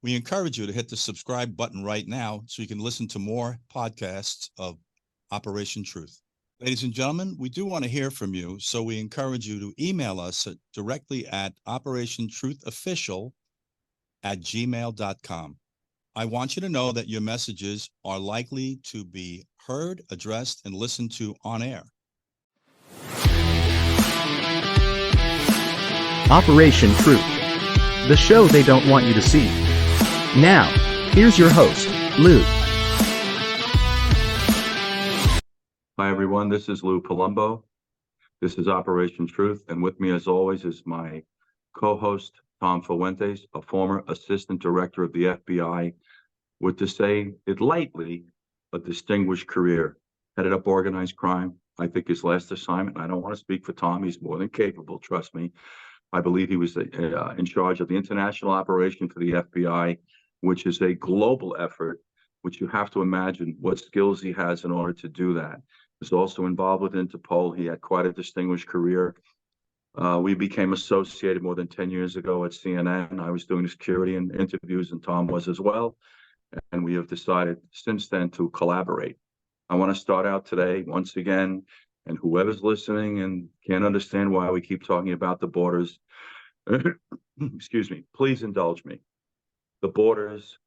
We encourage you to hit the subscribe button right now so you can listen to more podcasts of Operation Truth. Ladies and gentlemen, we do want to hear from you, so we encourage you to email us directly at operationtruthofficial@gmail.com. I want you to know that your messages are likely to be heard, addressed, and listened to on air. Operation Truth, the show they don't want you to see. Now, here's your host, Lou. Hi, everyone. This is Lou Palumbo. This is Operation Truth. And with me, as always, is my co-host, Tom Fuentes, a former assistant director of the FBI, with, to say it lightly, a distinguished career. Headed up organized crime. I think his last assignment, I don't want to speak for Tom, he's more than capable, trust me. I believe he was in charge of the international operation for the FBI, which is a global effort, which you have to imagine what skills he has in order to do that. He was also involved with Interpol. He had quite a distinguished career. We became associated more than 10 years ago at CNN. I was doing security and interviews, and Tom was as well. And we have decided since then to collaborate. I want to start out today, once again, and whoever's listening and can't understand why we keep talking about the borders, excuse me, please indulge me. The borders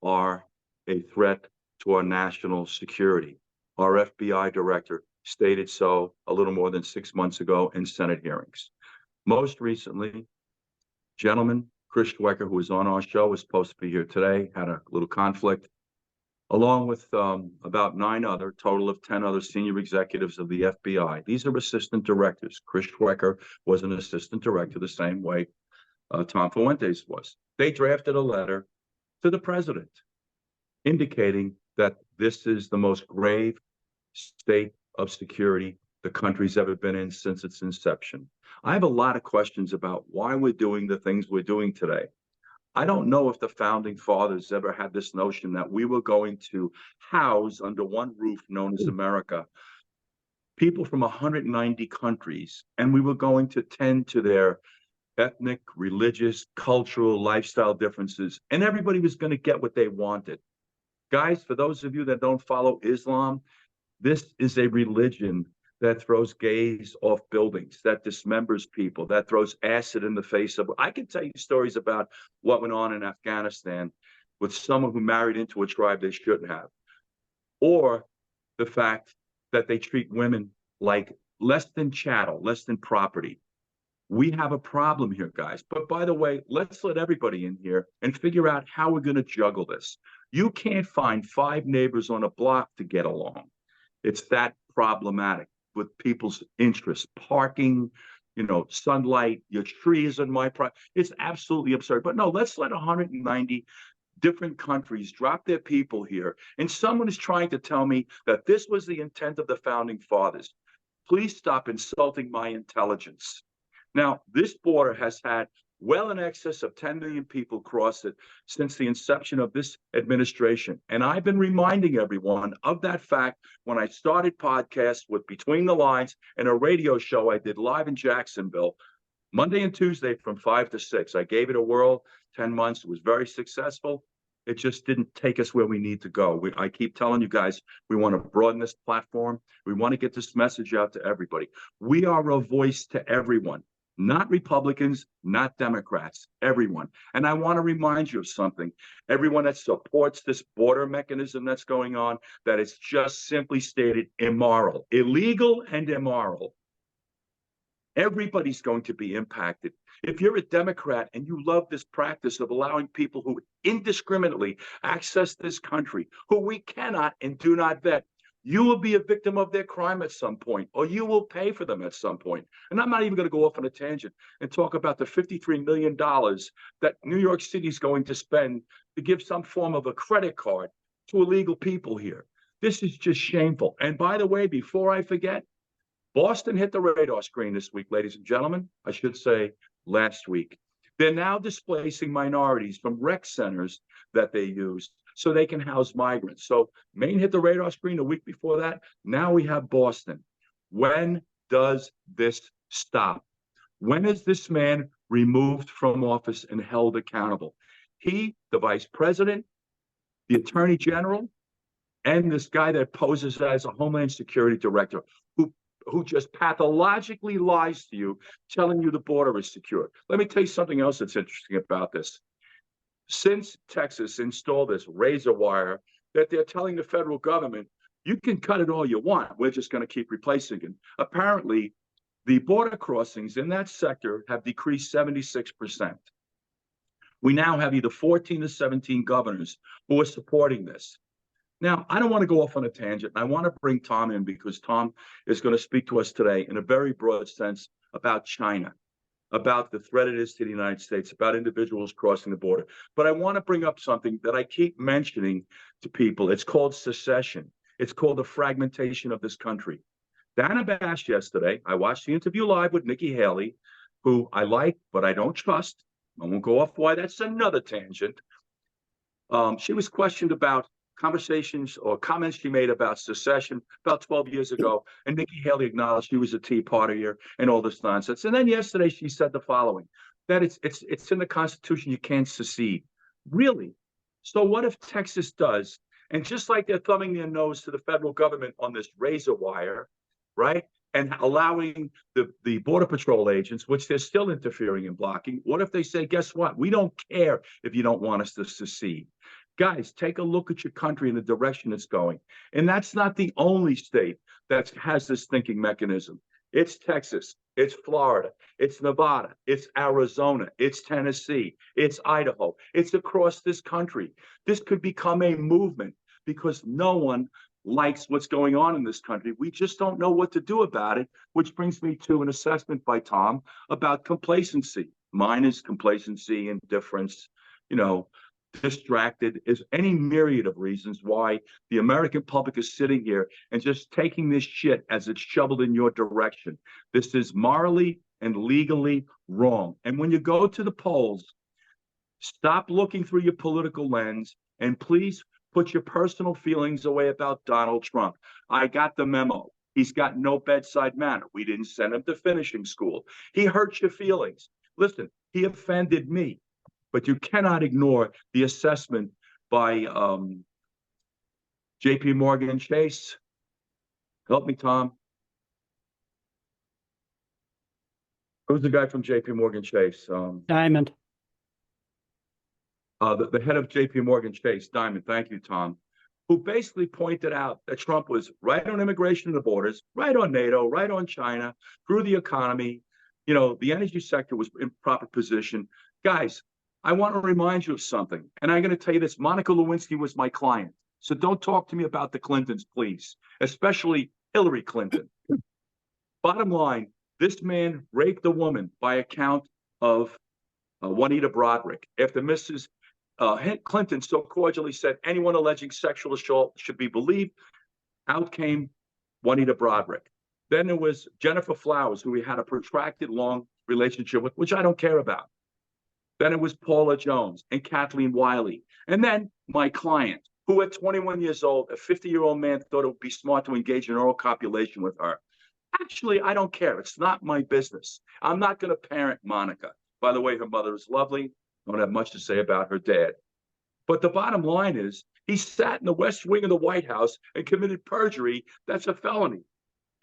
are a threat to our national security. Our FBI director stated so a little more than 6 months ago in Senate hearings. Most recently, gentleman, Chris Schwecker, who was on our show, was supposed to be here today, had a little conflict, along with about 9 other, total of 10 other senior executives of the FBI. These are assistant directors. Chris Schwecker was an assistant director the same way Tom Fuentes was. They drafted a letter to the president indicating that this is the most grave state of security the country's ever been in since its inception. I have a lot of questions about why we're doing the things we're doing today. I don't know if the founding fathers ever had this notion that we were going to house under one roof known as America people from 190 countries, and we were going to tend to their ethnic, religious, cultural, lifestyle differences, and everybody was going to get what they wanted. Guys, for those of you that don't follow Islam, this is a religion that throws gays off buildings, that dismembers people, that throws acid in the face of. I can tell you stories about what went on in Afghanistan with someone who married into a tribe they shouldn't have, or the fact that they treat women like less than chattel, less than property. We have a problem here, guys. But by the way, let's let everybody in here and figure out how we're going to juggle this. You can't find 5 neighbors on a block to get along. It's that problematic with people's interests, parking, sunlight, your trees in my property. It's absolutely absurd. But no, let's let 190 different countries drop their people here. And someone is trying to tell me that this was the intent of the founding fathers. Please stop insulting my intelligence. Now, this border has had well in excess of 10 million people cross it since the inception of this administration. And I've been reminding everyone of that fact when I started podcasts with Between the Lines and a radio show I did live in Jacksonville, Monday and Tuesday from 5 to 6. I gave it a whirl, 10 months. It was very successful. It just didn't take us where we need to go. I keep telling you guys, we want to broaden this platform. We want to get this message out to everybody. We are a voice to everyone. Not Republicans, not Democrats, everyone. And I want to remind you of something. Everyone that supports this border mechanism that's going on, that it's just simply stated immoral, illegal and immoral. Everybody's going to be impacted. If you're a Democrat and you love this practice of allowing people who indiscriminately access this country, who we cannot and do not vet, you will be a victim of their crime at some point, or you will pay for them at some point. And I'm not even going to go off on a tangent and talk about the $53 million that New York City is going to spend to give some form of a credit card to illegal people here. This is just shameful. And by the way, before I forget, Boston hit the radar screen this week, ladies and gentlemen. I should say last week. They're now displacing minorities from rec centers that they use so they can house migrants. So Maine hit the radar screen a week before that. Now we have Boston. When does this stop? When is this man removed from office and held accountable? He, the vice president, the attorney general, and this guy that poses as a Homeland Security director who just pathologically lies to you, telling you the border is secure. Let me tell you something else that's interesting about this. Since Texas installed this razor wire that they're telling the federal government, you can cut it all you want. We're just going to keep replacing it. Apparently, the border crossings in that sector have decreased 76%. We now have either 14 or 17 governors who are supporting this. Now, I don't want to go off on a tangent. I want to bring Tom in because Tom is going to speak to us today in a very broad sense about China, about the threat it is to the United States, about individuals crossing the border. But I want to bring up something that I keep mentioning to people. It's called secession. It's called the fragmentation of this country. Dana Bash yesterday, I watched the interview live with Nikki Haley, who I like, but I don't trust. I won't go off why. That's another tangent. She was questioned about conversations or comments she made about secession about 12 years ago, and Nikki Haley acknowledged she was a Tea Partier and all this nonsense. And then yesterday she said the following, that it's in the Constitution you can't secede. Really? So what if Texas does? And just like they're thumbing their nose to the federal government on this razor wire, right? And allowing the Border Patrol agents, which they're still interfering and blocking, what if they say, guess what? We don't care if you don't want us to secede. Guys, take a look at your country and the direction it's going. And that's not the only state that has this thinking mechanism. It's Texas, it's Florida, it's Nevada, it's Arizona, it's Tennessee, it's Idaho. It's across this country. This could become a movement because no one likes what's going on in this country. We just don't know what to do about it, which brings me to an assessment by Tom about complacency. Mine is complacency, indifference, distracted, is any myriad of reasons why the American public is sitting here and just taking this shit as it's shoveled in your direction. This is morally and legally wrong. And when you go to the polls, stop looking through your political lens and please put your personal feelings away about Donald Trump. I got the memo. He's got no bedside manner. We didn't send him to finishing school. He hurt your feelings. Listen, he offended me. But you cannot ignore the assessment by JP Morgan Chase. Help me, Tom. Who's the guy from JP Morgan Chase? Diamond. The head of JP Morgan Chase, Diamond. Thank you, Tom. Who basically pointed out that Trump was right on immigration and the borders, right on NATO, right on China, through the economy. The energy sector was in proper position. Guys, I want to remind you of something, and I'm going to tell you this. Monica Lewinsky was my client, so don't talk to me about the Clintons, please, especially Hillary Clinton. Bottom line, this man raped a woman by account of Juanita Broaddrick. After Mrs. Clinton so cordially said anyone alleging sexual assault should be believed, out came Juanita Broaddrick. Then there was Jennifer Flowers, who we had a protracted long relationship with, which I don't care about. Then it was Paula Jones and Kathleen Wiley. And then my client, who at 21 years old, a 50-year-old man thought it would be smart to engage in oral copulation with her. Actually, I don't care. It's not my business. I'm not going to parent Monica. By the way, her mother is lovely. I don't have much to say about her dad. But the bottom line is he sat in the West Wing of the White House and committed perjury. That's a felony.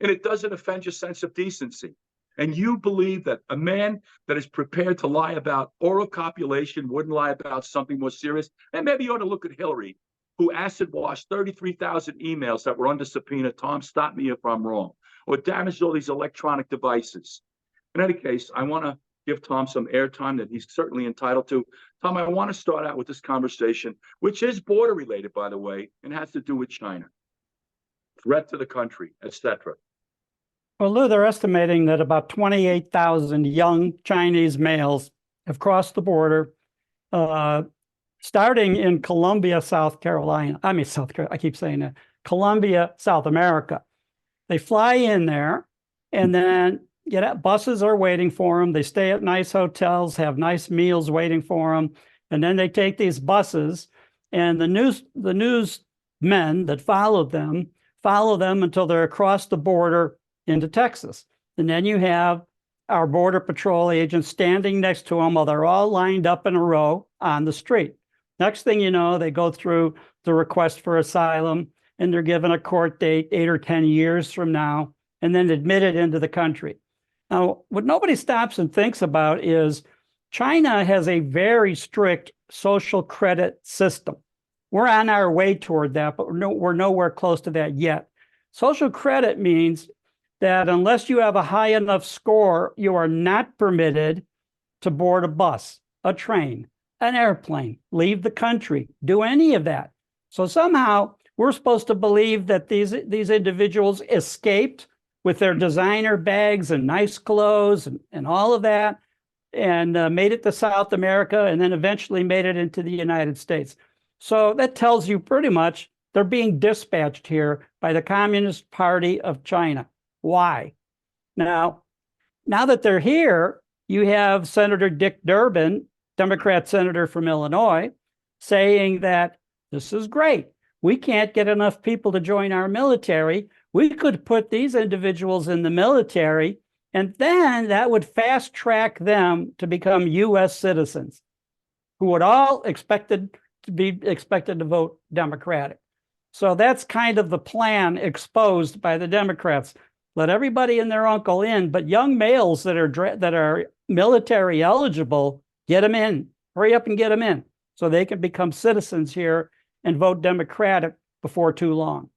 And it doesn't offend your sense of decency. And you believe that a man that is prepared to lie about oral copulation wouldn't lie about something more serious? And maybe you ought to look at Hillary, who acid washed 33,000 emails that were under subpoena. Tom, stop me if I'm wrong. Or damaged all these electronic devices. In any case, I want to give Tom some airtime that he's certainly entitled to. Tom, I want to start out with this conversation, which is border related, by the way, and has to do with China. Threat to the country, etc. Well, Lou, they're estimating that about 28,000 young Chinese males have crossed the border, starting in Columbia, South Carolina. I keep saying that. Columbia, South America. They fly in there, and then buses are waiting for them. They stay at nice hotels, have nice meals waiting for them, and then they take these buses, and the newsmen that follow them until they're across the border into Texas. And then you have our Border Patrol agents standing next to them while they're all lined up in a row on the street. Next thing you know, they go through the request for asylum and they're given a court date 8 or 10 years from now and then admitted into the country. Now, what nobody stops and thinks about is China has a very strict social credit system. We're on our way toward that, but we're nowhere close to that yet. Social credit means that unless you have a high enough score, you are not permitted to board a bus, a train, an airplane, leave the country, do any of that. So somehow we're supposed to believe that these individuals escaped with their designer bags and nice clothes and all of that, and made it to South America, and then eventually made it into the United States. So that tells you pretty much they're being dispatched here by the Communist Party of China. Why? Now that they're here, you have Senator Dick Durbin, Democrat senator from Illinois, saying that this is great. We can't get enough people to join our military. We could put these individuals in the military, and then that would fast track them to become U.S. citizens who would all expected to vote Democratic. So that's kind of the plan exposed by the Democrats. Let everybody and their uncle in, but young males that are military eligible, get them in. Hurry up and get them in so they can become citizens here and vote Democratic before too long.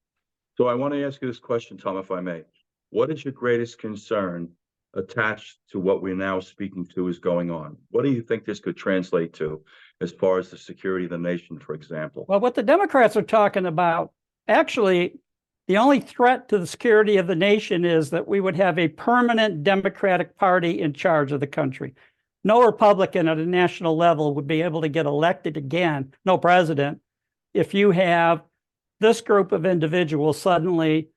So I want to ask you this question, Tom, if I may. What is your greatest concern attached to what we're now speaking to is going on? What do you think this could translate to as far as the security of the nation, for example? Well, what the Democrats are talking about, actually, the only threat to the security of the nation is that we would have a permanent Democratic Party in charge of the country. No Republican at a national level would be able to get elected again, no president, if you have this group of individuals suddenly,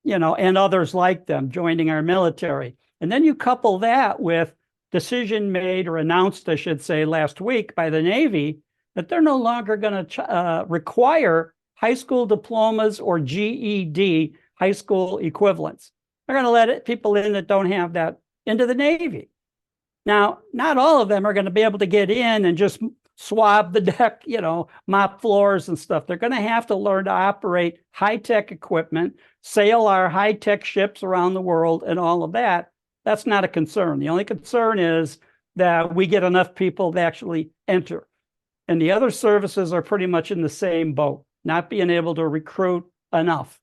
and others like them joining our military. And then you couple that with decision made or announced, I should say, last week by the Navy that they're no longer going to require high school diplomas or GED high school equivalents. They're going to let people in that don't have that into the Navy. Now, not all of them are going to be able to get in and just swab the deck, mop floors and stuff. They're going to have to learn to operate high-tech equipment, sail our high-tech ships around the world and all of that. That's not a concern. The only concern is that we get enough people to actually enter. And the other services are pretty much in the same boat, not being able to recruit enough.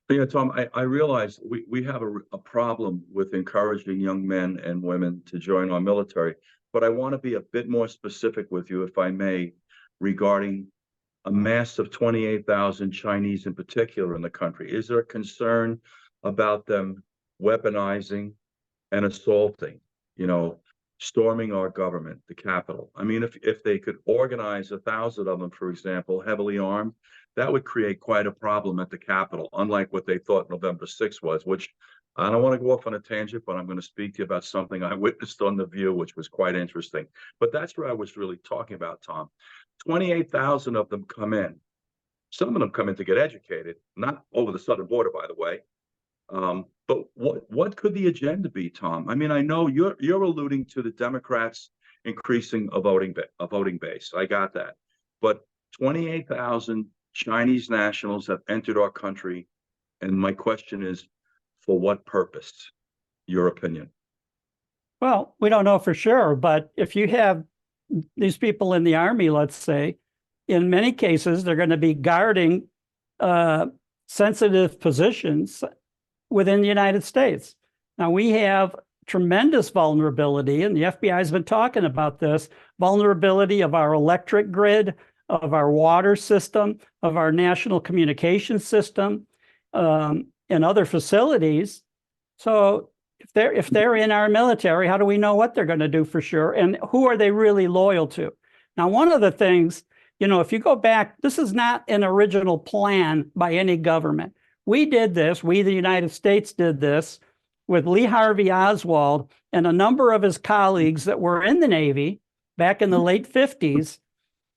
Yeah, Tom, I realize we have a problem with encouraging young men and women to join our military, but I want to be a bit more specific with you, if I may, regarding a mass of 28,000 Chinese in particular in the country. Is there a concern about them weaponizing and assaulting, storming our government, the Capitol? I mean, if they could organize 1,000 of them, for example, heavily armed, that would create quite a problem at the Capitol, unlike what they thought November 6th was, which I don't want to go off on a tangent, but I'm going to speak to you about something I witnessed on The View, which was quite interesting. But that's what I was really talking about, Tom. 28,000 of them come in. Some of them come in to get educated, not over the southern border, by the way. But what could the agenda be, Tom? I mean, I know you're alluding to the Democrats increasing a voting base. I got that. But 28,000 Chinese nationals have entered our country. And my question is, for what purpose? Your opinion? Well, we don't know for sure, but if you have these people in the Army, let's say, in many cases, they're going to be guarding sensitive positions within the United States. Now, we have tremendous vulnerability, and the FBI has been talking about this, vulnerability of our electric grid, of our water system, of our national communication system, and other facilities. So if they're in our military, how do we know what they're going to do for sure? And who are they really loyal to? Now, one of the things, if you go back, this is not an original plan by any government. We did this, the United States did this with Lee Harvey Oswald and a number of his colleagues that were in the Navy back in the late 50s,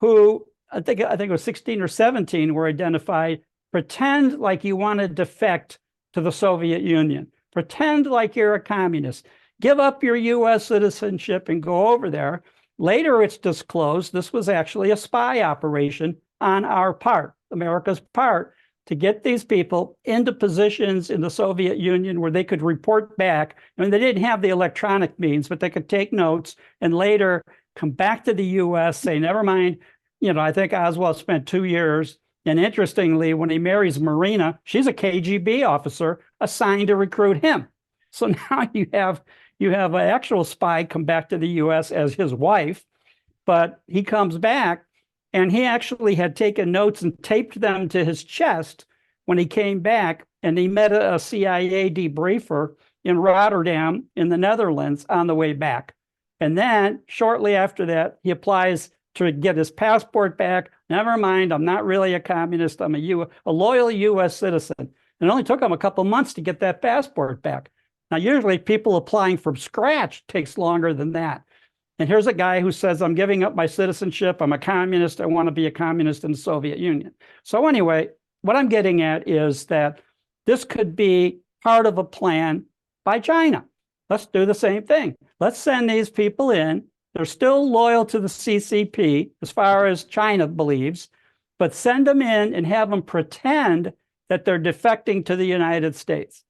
who I think it was 16 or 17 were identified. Pretend like you want to defect to the Soviet Union. Pretend like you're a communist. Give up your U.S. citizenship and go over there. Later, it's disclosed this was actually a spy operation on our part, America's part, to get these people into positions in the Soviet Union where they could report back. I mean, they didn't have the electronic means, but they could take notes and later come back to the US, say, never mind. I think Oswald spent 2 years. And interestingly, when he marries Marina, she's a KGB officer assigned to recruit him. So now you have an actual spy come back to the US as his wife, but he comes back and he actually had taken notes and taped them to his chest when he came back, and he met a CIA debriefer in Rotterdam in the Netherlands on the way back. And then shortly after that, he applies to get his passport back. Never mind, I'm not really a communist. I'm a loyal US citizen. And it only took him a couple months to get that passport back. Now, usually people applying from scratch takes longer than that. And here's a guy who says, I'm giving up my citizenship. I'm a communist. I want to be a communist in the Soviet Union. So anyway, what I'm getting at is that this could be part of a plan by China. Let's do the same thing. Let's send these people in. They're still loyal to the CCP as far as China believes, but send them in and have them pretend that they're defecting to the United States.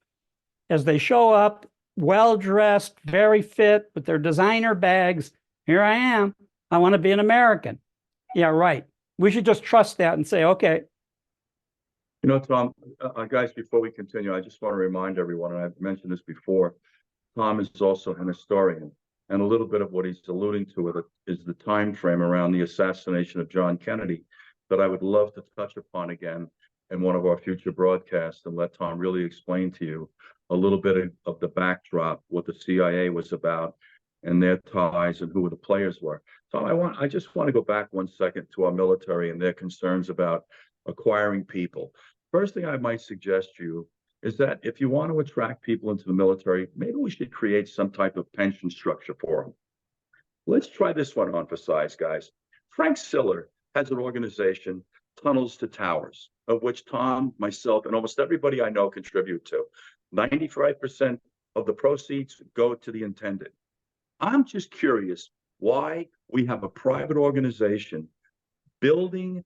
As they show up, well-dressed, very fit, with their designer bags, here I am. I want to be an American. Yeah, right. We should just trust that and say, okay. Tom, guys, before we continue, I just want to remind everyone, and I've mentioned this before, Tom is also an historian. And a little bit of what he's alluding to is the time frame around the assassination of John Kennedy that I would love to touch upon again in one of our future broadcasts and let Tom really explain to you a little bit of the backdrop, what the CIA was about and their ties and who the players were. Tom, I just want to go back 1 second to our military and their concerns about acquiring people. First thing I might suggest to you is that if you want to attract people into the military, maybe we should create some type of pension structure for them. Let's try this one on for size, guys. Frank Siller has an organization, Tunnels to Towers, of which Tom, myself, and almost everybody I know contribute to. 95% of the proceeds go to the intended. I'm just curious why we have a private organization building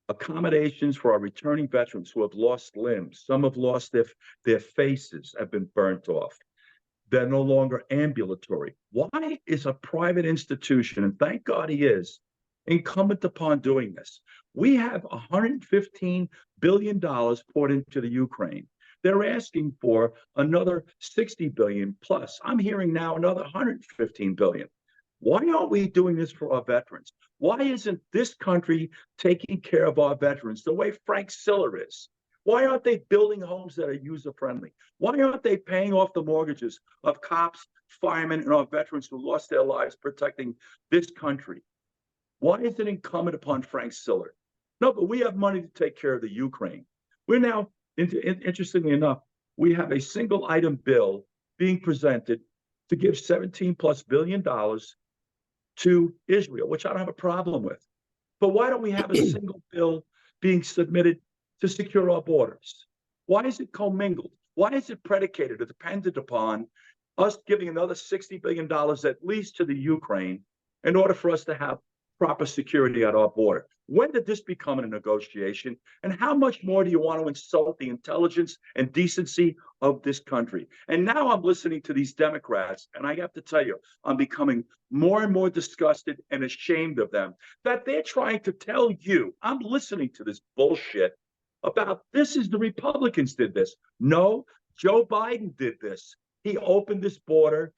accommodations for our returning veterans who have lost limbs. Some have lost their faces, have been burnt off. They're no longer ambulatory. Why is a private institution, and thank God he is, incumbent upon doing this? We have $115 billion poured into the Ukraine. They're asking for another 60 billion plus. I'm hearing now another 115 billion. Why aren't we doing this for our veterans? Why isn't this country taking care of our veterans the way Frank Siller is? Why aren't they building homes that are user-friendly? Why aren't they paying off the mortgages of cops, firemen, and our veterans who lost their lives protecting this country? Why is it incumbent upon Frank Siller? No, but we have money to take care of the Ukraine. We're now, interestingly enough, we have a single item bill being presented to give $17+ billion to Israel, which I don't have a problem with. But why don't we have a single bill being submitted to secure our borders? Why is it commingled? Why is it predicated or dependent upon us giving another $60 billion at least to the Ukraine in order for us to have proper security at our border? When did this become a negotiation? And how much more do you want to insult the intelligence and decency of this country? And now I'm listening to these Democrats, and I have to tell you, I'm becoming more and more disgusted and ashamed of them, that they're trying to tell you, I'm listening to this bullshit about this is the Republicans did this. No, Joe Biden did this. He opened this border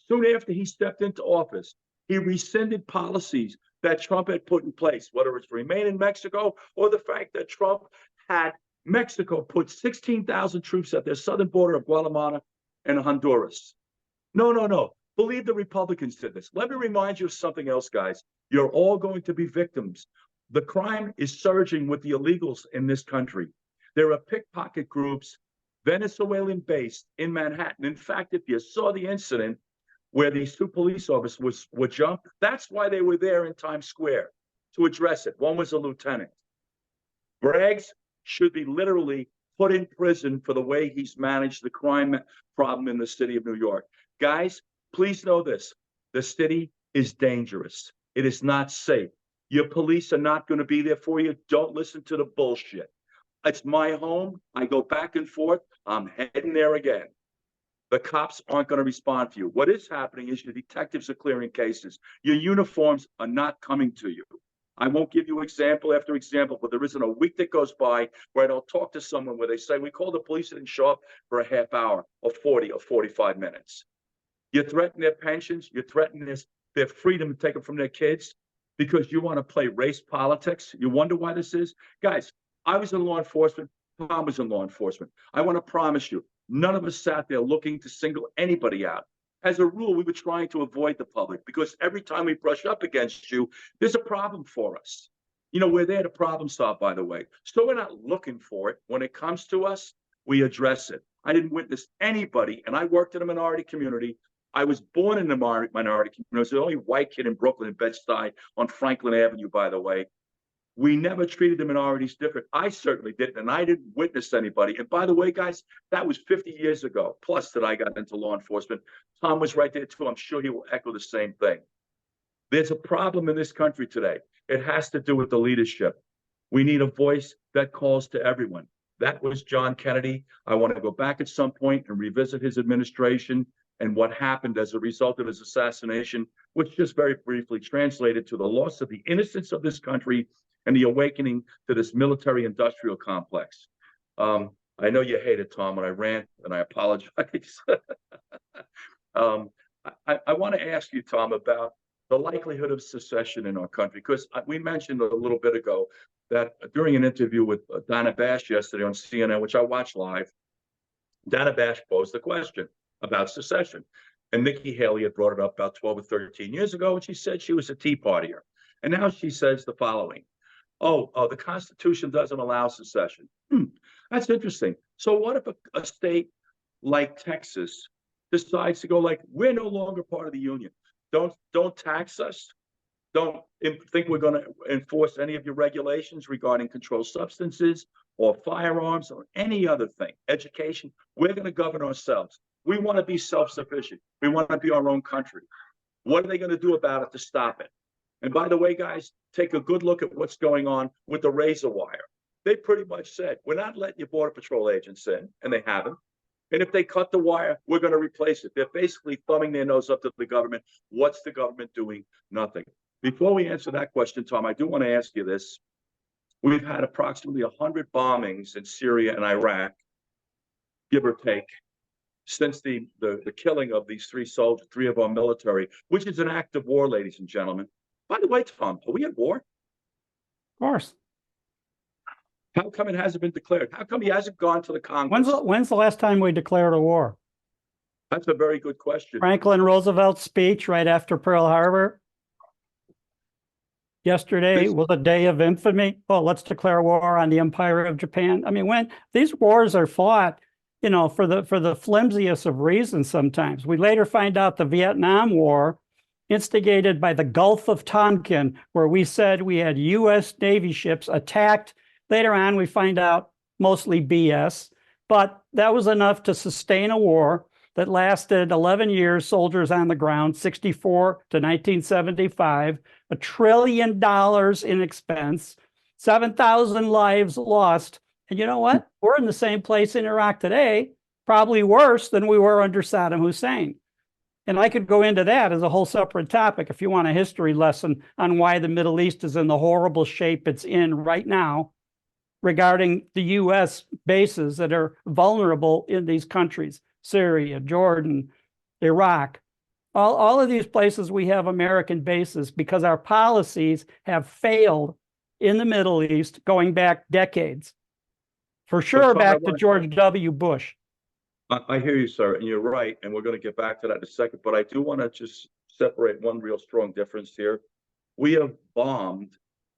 soon after he stepped into office. He rescinded policies that Trump had put in place, whether it's remain in Mexico or the fact that Trump had Mexico put 16,000 troops at their southern border of Guatemala and Honduras. No. Believe the Republicans did this. Let me remind you of something else, guys. You're all going to be victims. The crime is surging with the illegals in this country. There are pickpocket groups, Venezuelan-based in Manhattan. In fact, if you saw the incident where these two police officers were jumped, that's why they were there in Times Square, to address it. One was a lieutenant. Braggs should be literally put in prison for the way he's managed the crime problem in the city of New York. Guys, please know this. The city is dangerous. It is not safe. Your police are not going to be there for you. Don't listen to the bullshit. It's my home. I go back and forth. I'm heading there again. The cops aren't going to respond to you. What is happening is your detectives are clearing cases. Your uniforms are not coming to you. I won't give you example after example, but there isn't a week that goes by where I don't talk to someone where they say, we called the police and didn't show up for a half hour or 40 or 45 minutes. You threaten their pensions. You threaten their freedom to take them from their kids because you want to play race politics. You wonder why this is? Guys, I was in law enforcement. Tom was in law enforcement. I want to promise you, none of us sat there looking to single anybody out. As a rule, we were trying to avoid the public because every time we brush up against you, there's a problem for us. You know, we're there to problem solve, by the way. So we're not looking for it. When it comes to us, we address it. I didn't witness anybody, and I worked in a minority community. I was born in a minority community. I was the only white kid in Brooklyn, in Bed-Stuy, on Franklin Avenue, by the way. We never treated the minorities different. I certainly didn't, and I didn't witness anybody. And by the way, guys, that was 50 years ago, plus that I got into law enforcement. Tom was right there, too. I'm sure he will echo the same thing. There's a problem in this country today. It has to do with the leadership. We need a voice that calls to everyone. That was John Kennedy. I want to go back at some point and revisit his administration and what happened as a result of his assassination, which just very briefly translated to the loss of the innocence of this country and the awakening to this military-industrial complex. I know you hate it, Tom, and I rant, and I apologize. I want to ask you, Tom, about the likelihood of secession in our country, because we mentioned a little bit ago that during an interview with Donna Bash yesterday on CNN, which I watched live, Donna Bash posed the question about secession. And Nikki Haley had brought it up about 12 or 13 years ago, and she said she was a Tea Partier. And now she says the following. The Constitution doesn't allow secession. That's interesting. So what if a state like Texas decides to go like, we're no longer part of the union. Don't tax us. Don't think we're going to enforce any of your regulations regarding controlled substances or firearms or any other thing. Education, we're going to govern ourselves. We want to be self-sufficient. We want to be our own country. What are they going to do about it to stop it? And by the way, guys, take a good look at what's going on with the razor wire. They pretty much said, we're not letting your Border Patrol agents in, and they haven't. And if they cut the wire, we're going to replace it. They're basically thumbing their nose up to the government. What's the government doing? Nothing. Before we answer that question, Tom, I do want to ask you this. We've had approximately 100 bombings in Syria and Iraq, give or take, since the killing of these three soldiers, three of our military, which is an act of war, ladies and gentlemen. By the way, Tom, are we at war? Of course. How come it hasn't been declared? How come he hasn't gone to the Congress? When's the last time we declared a war? That's a very good question. Franklin Roosevelt's speech right after Pearl Harbor. Yesterday was a day of infamy. Oh, let's declare war on the Empire of Japan. I mean, when these wars are fought, you know, for the flimsiest of reasons sometimes. We later find out the Vietnam War, instigated by the Gulf of Tonkin, where we said we had U.S. Navy ships attacked. Later on, we find out mostly BS, but that was enough to sustain a war that lasted 11 years, soldiers on the ground, 64 to 1975, $1 trillion in expense, 7,000 lives lost. And you know what? We're in the same place in Iraq today, probably worse than we were under Saddam Hussein. And I could go into that as a whole separate topic if you want a history lesson on why the Middle East is in the horrible shape it's in right now regarding the U.S. bases that are vulnerable in these countries, Syria, Jordan, Iraq. All of these places we have American bases because our policies have failed in the Middle East going back decades. For sure, back to George W. Bush. I hear you, sir, and you're right, and we're going to get back to that in a second, but I do want to just separate one real strong difference here. We have bombed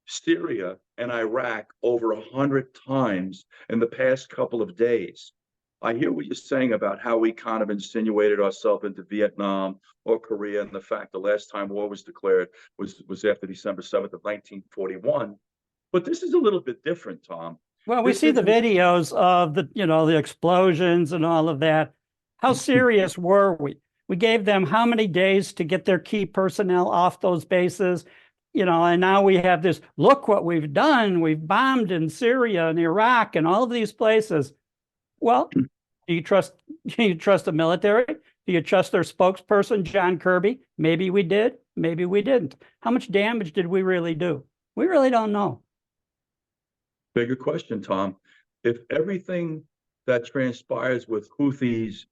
Syria and Iraq over 100 times in the past couple of days. I hear what you're saying about how we kind of insinuated ourselves into Vietnam or Korea, and the fact the last time war was declared was after December 7th of 1941. But this is a little bit different, Tom. Well, we see the videos of the explosions and all of that. How serious were we? We gave them how many days to get their key personnel off those bases, and now we have this, look what we've done. We've bombed in Syria and Iraq and all of these places. Well, do you trust the military? Do you trust their spokesperson, John Kirby? Maybe we did, maybe we didn't. How much damage did we really do? We really don't know. Bigger question, Tom. If everything that transpires with Houthis,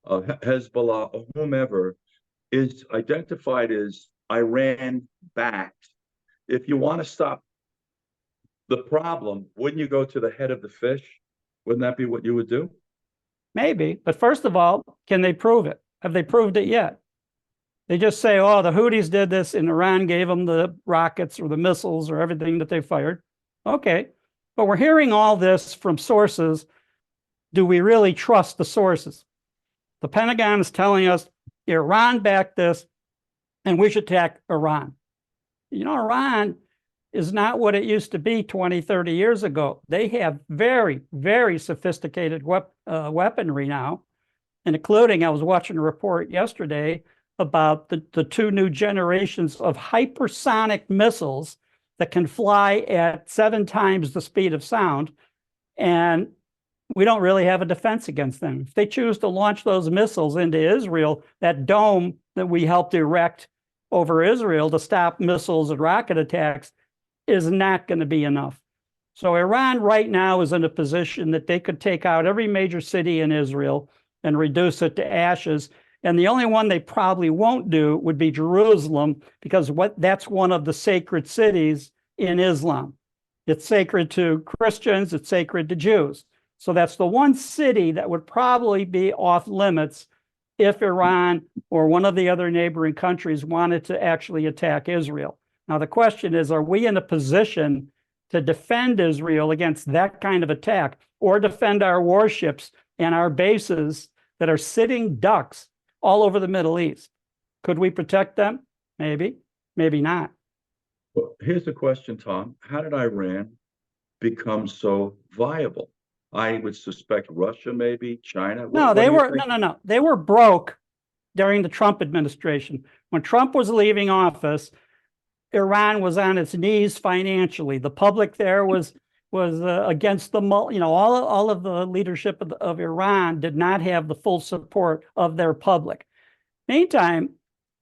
Hezbollah, or whomever is identified as Iran-backed, if you want to stop the problem, wouldn't you go to the head of the fish? Wouldn't that be what you would do? Maybe, but first of all, can they prove it? Have they proved it yet? They just say, oh, the Houthis did this and Iran gave them the rockets or the missiles or everything that they fired. Okay, but we're hearing all this from sources. Do we really trust the sources? The Pentagon is telling us Iran backed this and we should attack Iran. Iran is not what it used to be 20, 30 years ago. They have very, very sophisticated weaponry now, and including, I was watching a report yesterday about the two new generations of hypersonic missiles that can fly at 7 times the speed of sound, and we don't really have a defense against them. If they choose to launch those missiles into Israel, that dome that we helped erect over Israel to stop missiles and rocket attacks is not going to be enough. So Iran right now is in a position that they could take out every major city in Israel and reduce it to ashes. And the only one they probably won't do would be Jerusalem, because that's one of the sacred cities in Islam. It's sacred to Christians, it's sacred to Jews. So that's the one city that would probably be off limits if Iran or one of the other neighboring countries wanted to actually attack Israel. Now, the question is, are we in a position to defend Israel against that kind of attack, or defend our warships and our bases that are sitting ducks all over the Middle East? Could we protect them? Maybe, maybe not. Well, here's the question, Tom. How did Iran become so viable? I would suspect Russia, maybe China. No, they were no. They were broke during the Trump administration. When Trump was leaving office, Iran was on its knees financially. The public there was against the, all of the leadership of Iran did not have the full support of their public. Meantime,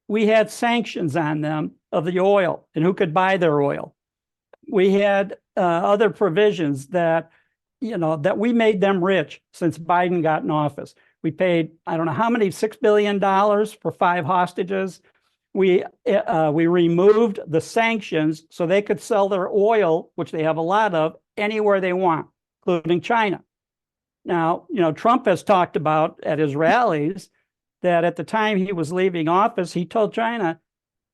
we had sanctions on them of the oil and who could buy their oil. We had other provisions that, that we made them rich since Biden got in office. We paid, I don't know how many, $6 billion for 5 hostages. We removed the sanctions so they could sell their oil, which they have a lot of, anywhere they want, including China. Now, Trump has talked about at his rallies that at the time he was leaving office, he told China,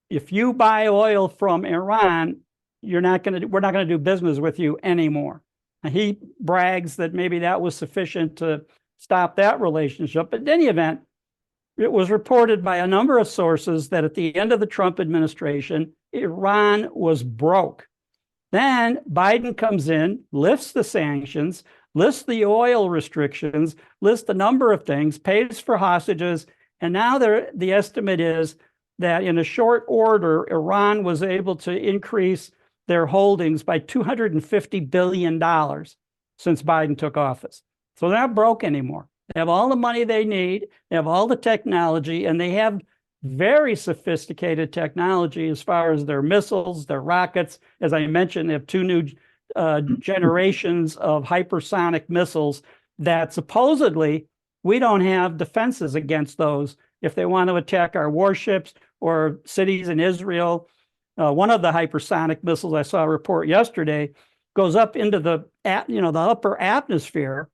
if you buy oil from Iran, we're not going to do business with you anymore. And he brags that maybe that was sufficient to stop that relationship. But in any event, it was reported by a number of sources that at the end of the Trump administration, Iran was broke. Then Biden comes in, lifts the sanctions, lifts the oil restrictions, lists a number of things, pays for hostages, and now the estimate is that in a short order, Iran was able to increase their holdings by $250 billion since Biden took office. So they're not broke anymore. They have all the money they need, they have all the technology, and they have very sophisticated technology as far as their missiles, their rockets. As I mentioned, they have 2 new generations of hypersonic missiles that supposedly we don't have defenses against those if they want to attack our warships or cities in Israel. One of the hypersonic missiles I saw a report yesterday goes up into the upper atmosphere,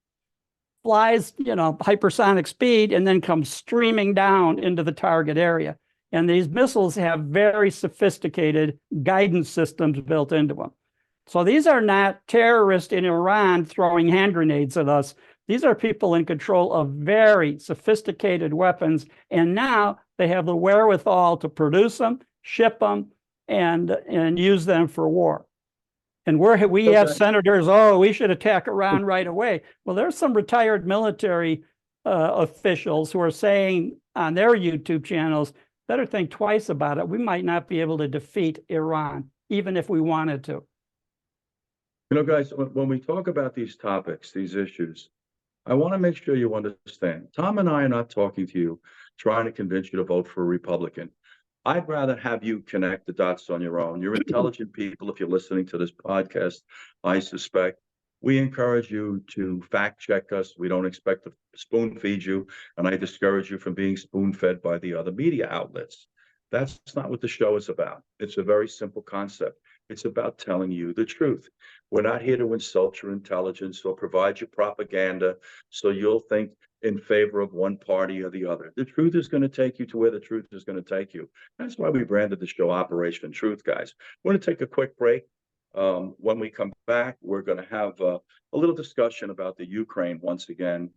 flies, hypersonic speed, and then comes streaming down into the target area. And these missiles have very sophisticated guidance systems built into them. So these are not terrorists in Iran throwing hand grenades at us. These are people in control of very sophisticated weapons. And now they have the wherewithal to produce them, ship them, and use them for war. And we have senators, we should attack Iran right away. Well, there's some retired military officials who are saying on their YouTube channels, better think twice about it. We might not be able to defeat Iran, even if we wanted to. You know, guys, when we talk about these topics, these issues, I want to make sure you understand. Tom and I are not talking to you, trying to convince you to vote for a Republican. I'd rather have you connect the dots on your own. You're intelligent people. If you're listening to this podcast, I suspect. We encourage you to fact check us. We don't expect to spoon feed you, and I discourage you from being spoon fed by the other media outlets. That's not what the show is about. It's a very simple concept. It's about telling you the truth. We're not here to insult your intelligence or provide you propaganda so you'll think in favor of one party or the other. The truth is going to take you to where the truth is going to take you. That's why we branded the show Operation Truth, guys. We're going to take a quick break. When we come back, we're going to have a little discussion about the Ukraine once again,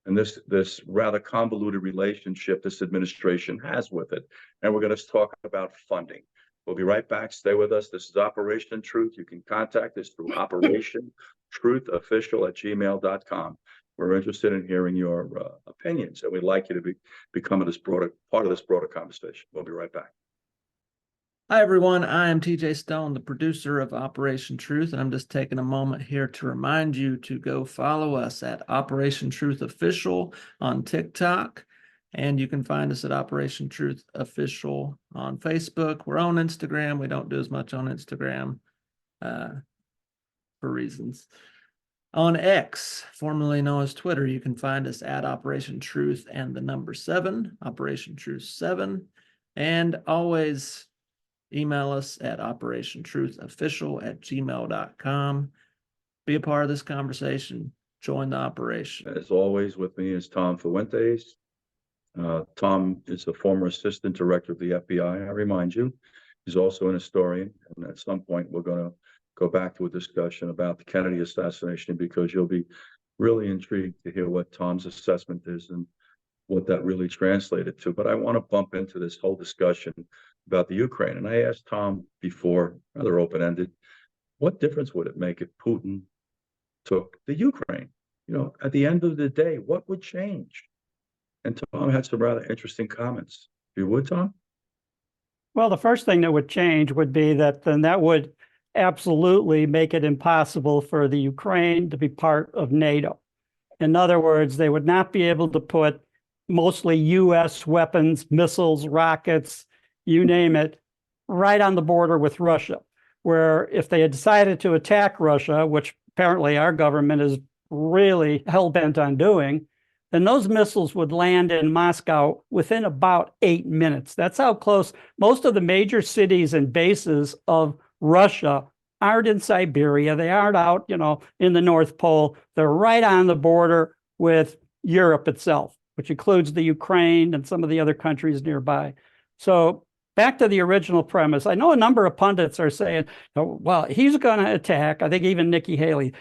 and this rather convoluted relationship this administration has with it. And we're going to talk about funding. We'll be right back. Stay with us. This is Operation Truth. You can contact us through operationtruthofficial@gmail.com. We're interested in hearing your opinions, and we'd like you to become this broader part of this broader conversation. We'll be right back. Hi, everyone. I am TJ Stone, the producer of Operation Truth, and I'm just taking a moment here to remind you to go follow us at Operation Truth Official on TikTok, and you can find us at Operation Truth Official on Facebook. We're on Instagram. We don't do as much on Instagram for reasons. On X, formerly known as Twitter, you can find us at Operation Truth and the number 7, Operation Truth 7, and always email us at operationtruthofficial@gmail.com. Be a part of this conversation. Join the operation. As always, with me is Tom Fuentes. Tom is a former assistant director of the FBI. I remind you, he's also an historian. And at some point, we're going to go back to a discussion about the Kennedy assassination, because you'll be really intrigued to hear what Tom's assessment is and what that really translated to. But I want to bump into this whole discussion about the Ukraine. And I asked Tom before, rather open-ended, what difference would it make if Putin took the Ukraine? You know, at the end of the day, what would change? And Tom had some rather interesting comments. You would, Tom? Well, the first thing that would change would be that then that would absolutely make it impossible for the Ukraine to be part of NATO. In other words, they would not be able to put mostly U.S. weapons, missiles, rockets, you name it, right on the border with Russia, where if they had decided to attack Russia, which apparently our government is really hell-bent on doing, then those missiles would land in Moscow within about 8 minutes. That's how close most of the major cities and bases of Russia aren't in Siberia. They aren't out, in the North Pole. They're right on the border with Europe itself, which includes the Ukraine and some of the other countries nearby. So back to the original premise, I know a number of pundits are saying, well, he's going to attack. I think even Nikki Haley,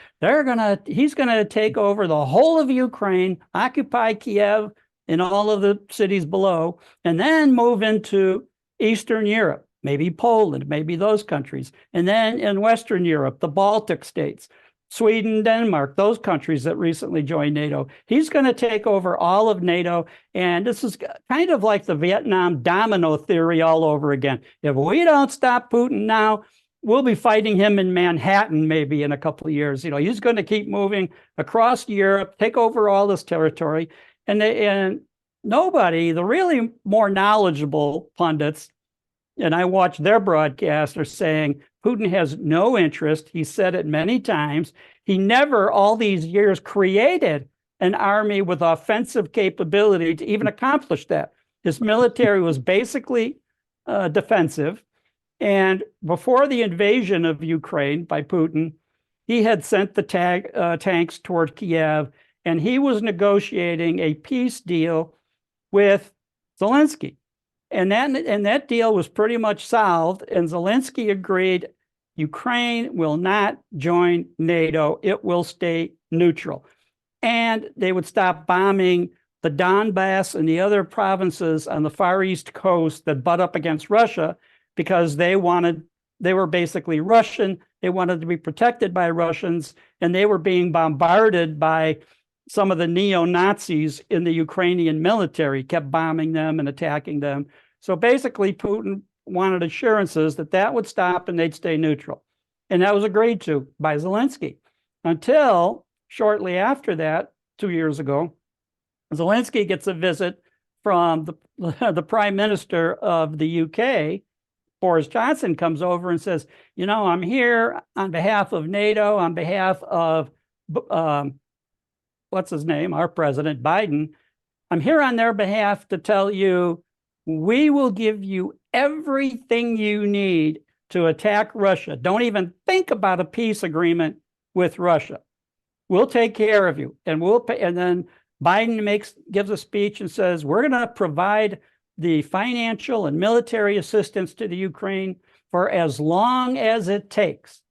he's going to take over the whole of Ukraine, occupy Kiev and all of the cities below, and then move into Eastern Europe, maybe Poland, maybe those countries. And then in Western Europe, the Baltic states, Sweden, Denmark, those countries that recently joined NATO. He's going to take over all of NATO. And this is kind of like the Vietnam domino theory all over again. If we don't stop Putin now, we'll be fighting him in Manhattan maybe in a couple of years. He's going to keep moving across Europe, take over all this territory. And nobody, the really more knowledgeable pundits, and I watch their broadcast, are saying Putin has no interest. He said it many times. He never, all these years, created an army with offensive capability to even accomplish that. His military was basically defensive. And before the invasion of Ukraine by Putin, he had sent the tanks toward Kiev, and he was negotiating a peace deal with Zelensky. And that deal was pretty much solved, and Zelensky agreed Ukraine will not join NATO. It will stay neutral. And they would stop bombing the Donbass and the other provinces on the far east coast that butt up against Russia, because they were basically Russian. They wanted to be protected by Russians, and they were being bombarded by some of the neo-Nazis in the Ukrainian military kept bombing them and attacking them. So basically, Putin wanted assurances that that would stop and they'd stay neutral. And that was agreed to by Zelensky. Until shortly after that, 2 years ago, Zelensky gets a visit from the Prime Minister of the UK. Boris Johnson comes over and says, you know, I'm here on behalf of NATO, on behalf of, what's his name, our president, Biden. I'm here on their behalf to tell you, we will give you everything you need to attack Russia. Don't even think about a peace agreement with Russia. We'll take care of you. And we'll pay. And then Biden gives a speech and says, we're going to provide the financial and military assistance to the Ukraine for as long as it takes.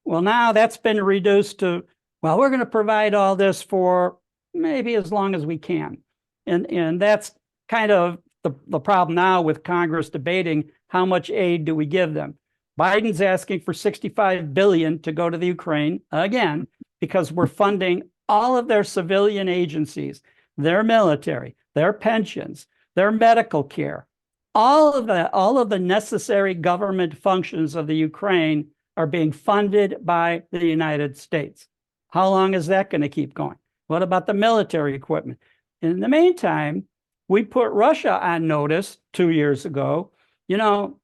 Well, now that's been reduced to, well, we're going to provide all this for maybe as long as we can. And that's kind of the problem now with Congress debating how much aid do we give them. Biden's asking for $65 billion to go to the Ukraine, again, because we're funding all of their civilian agencies, their military, their pensions, their medical care, all of the necessary government functions of the Ukraine are being funded by the United States. How long is that going to keep going? What about the military equipment? In the meantime, we put Russia on notice 2 years ago. You know,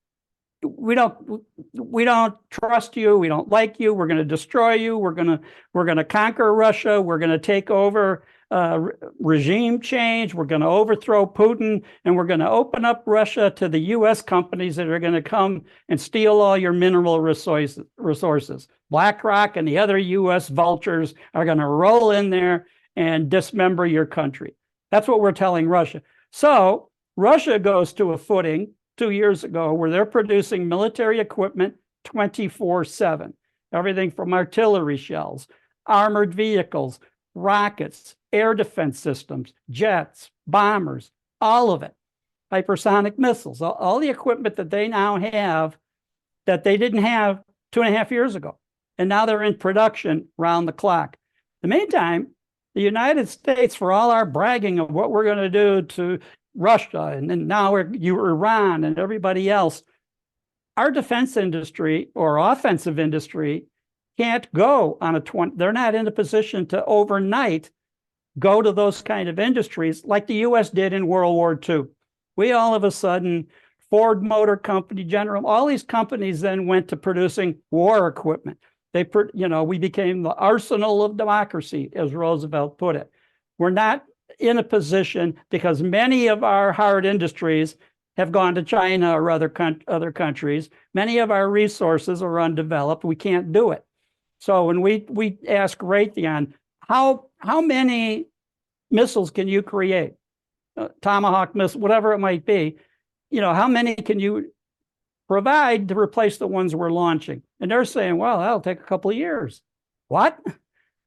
we don't trust you. We don't like you. We're going to destroy you. We're going to conquer Russia. We're going to take over regime change. We're going to overthrow Putin, and we're going to open up Russia to the U.S. companies that are going to come and steal all your mineral resources. BlackRock and the other U.S. vultures are going to roll in there and dismember your country. That's what we're telling Russia. So Russia goes to a footing 2 years ago where they're producing military equipment 24/7. Everything from artillery shells, armored vehicles, rockets, air defense systems, jets, bombers, all of it. Hypersonic missiles, all the equipment that they now have that they didn't have 2.5 years ago. And now they're in production round the clock. In the meantime, the United States, for all our bragging of what we're going to do to Russia, and then now Iran and everybody else, our defense industry or offensive industry can't go on they're not in a position to overnight go to those kind of industries like the U.S. did in World War II. We all of a sudden, Ford Motor Company, General, all these companies then went to producing war equipment. We became the arsenal of democracy, as Roosevelt put it. We're not in a position because many of our hard industries have gone to China or other countries. Many of our resources are undeveloped. We can't do it. So when we ask Raytheon, how many missiles can you create? Tomahawk missile, whatever it might be, how many can you provide to replace the ones we're launching? And they're saying, well, that'll take a couple of years. What?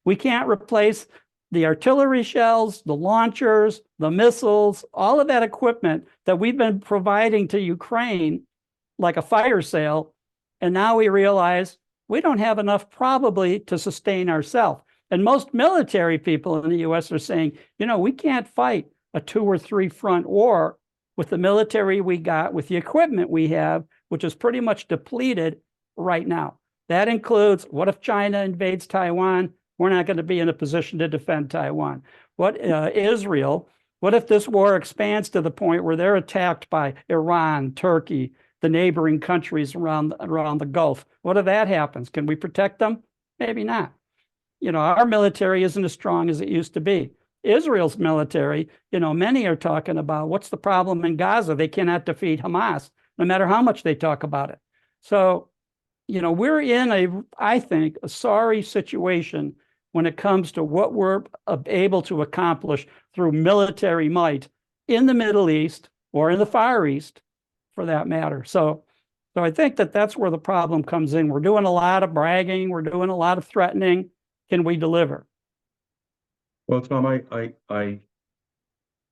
We can't replace the artillery shells, the launchers, the missiles, all of that equipment that we've been providing to Ukraine like a fire sale. And now we realize we don't have enough probably to sustain ourselves. And most military people in the U.S. are saying, we can't fight a 2 or 3 front war with the military we got, with the equipment we have, which is pretty much depleted right now. That includes, what if China invades Taiwan? We're not going to be in a position to defend Taiwan. What Israel? What if this war expands to the point where they're attacked by Iran, Turkey, the neighboring countries around the Gulf? What if that happens? Can we protect them? Maybe not. Our military isn't as strong as it used to be. Israel's military, many are talking about what's the problem in Gaza? They cannot defeat Hamas, no matter how much they talk about it. So, we're in I think, a sorry situation when it comes to what we're able to accomplish through military might in the Middle East or in the Far East, for that matter. So I think that's where the problem comes in. We're doing a lot of bragging. We're doing a lot of threatening. Can we deliver? Well, Tom, I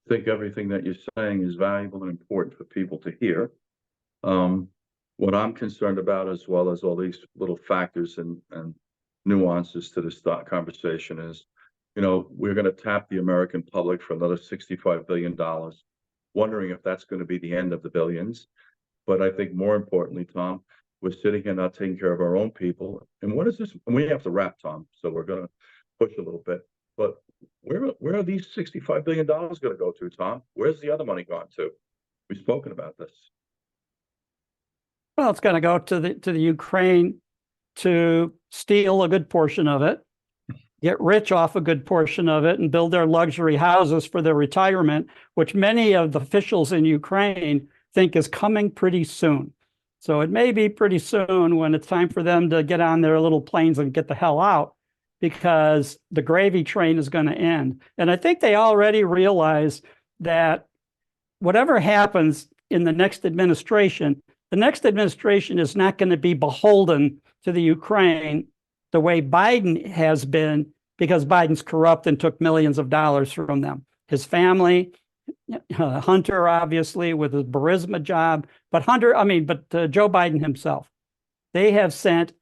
think everything that you're saying is valuable and important for people to hear. What I'm concerned about, as well as all these little factors and nuances to this conversation, is we're going to tap the American public for another $65 billion, wondering if that's going to be the end of the billions. But I think more importantly, Tom, we're sitting here not taking care of our own people. And what is this? And we have to wrap, Tom, so we're going to push a little bit. But where are these $65 billion going to go to, Tom? Where's the other money gone to? We've spoken about this. Well, it's going to go to the Ukraine to steal a good portion of it, get rich off a good portion of it, and build their luxury houses for their retirement, which many of the officials in Ukraine think is coming pretty soon. So it may be pretty soon when it's time for them to get on their little planes and get the hell out, because the gravy train is going to end. And I think they already realize that whatever happens in the next administration is not going to be beholden to the Ukraine the way Biden has been, because Biden's corrupt and took millions of dollars from them. His family, Hunter, obviously, with his Burisma job, but Joe Biden himself, they have sent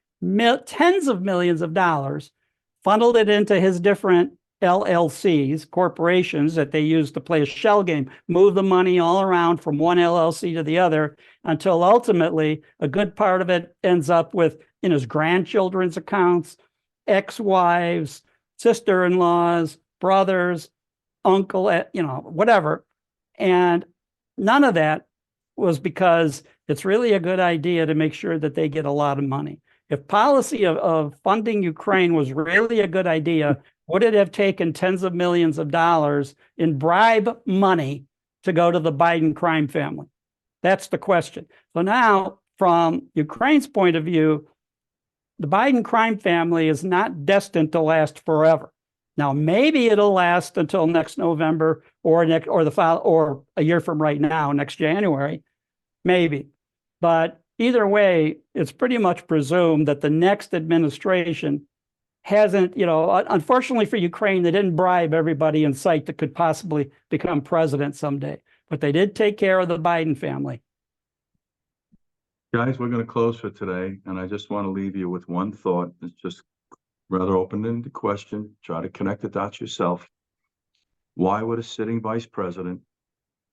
tens of millions of dollars, funneled it into his different LLCs, corporations that they use to play a shell game, move the money all around from one LLC to the other, until ultimately a good part of it ends up in his grandchildren's accounts, ex-wives, sister-in-laws, brothers, uncle, whatever. And none of that was because it's really a good idea to make sure that they get a lot of money. If policy of funding Ukraine was really a good idea, would it have taken tens of millions of dollars in bribe money to go to the Biden crime family? That's the question. So now, from Ukraine's point of view, the Biden crime family is not destined to last forever. Now, maybe it'll last until next November or a year from right now, next January, maybe. But either way, it's pretty much presumed that the next administration hasn't, unfortunately for Ukraine, they didn't bribe everybody in sight that could possibly become president someday, but they did take care of the Biden family. Guys, we're going to close for today, and I just want to leave you with one thought. It's just rather open-ended question. Try to connect the dots yourself. Why would a sitting vice president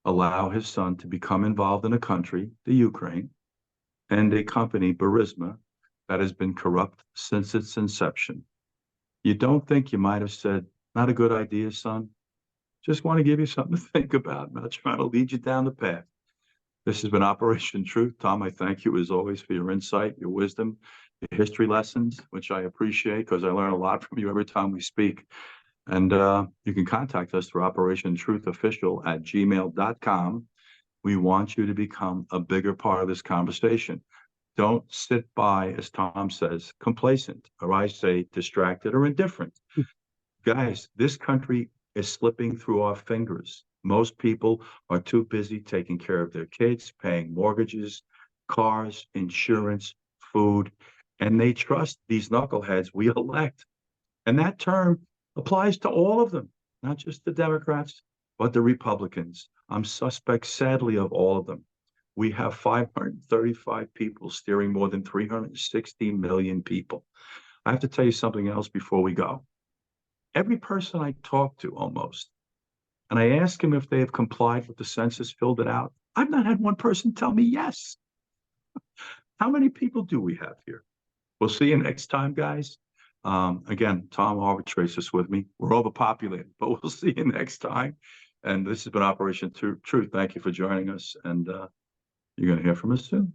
allow his son to become involved in a country, the Ukraine, and a company, Burisma, that has been corrupt since its inception? You don't think you might have said, not a good idea, son? Just want to give you something to think about. I'm not trying to lead you down the path. This has been Operation Truth. Tom, I thank you as always for your insight, your wisdom, your history lessons, which I appreciate because I learn a lot from you every time we speak. And you can contact us through operationtruthofficial@gmail.com. We want you to become a bigger part of this conversation. Don't sit by, as Tom says, complacent, or I say distracted or indifferent. Guys, this country is slipping through our fingers. Most people are too busy taking care of their kids, paying mortgages, cars, insurance, food, and they trust these knuckleheads we elect. And that term applies to all of them, not just the Democrats, but the Republicans. I'm suspect, sadly, of all of them. We have 535 people steering more than 360 million people. I have to tell you something else before we go. Every person I talk to almost, and I ask them if they have complied with the census, filled it out, I've not had one person tell me yes. How many people do we have here? We'll see you next time, guys. Again, Tom arbitrates this with me. We're overpopulated, but we'll see you next time. And this has been Operation Truth. Thank you for joining us. And you're going to hear from us soon.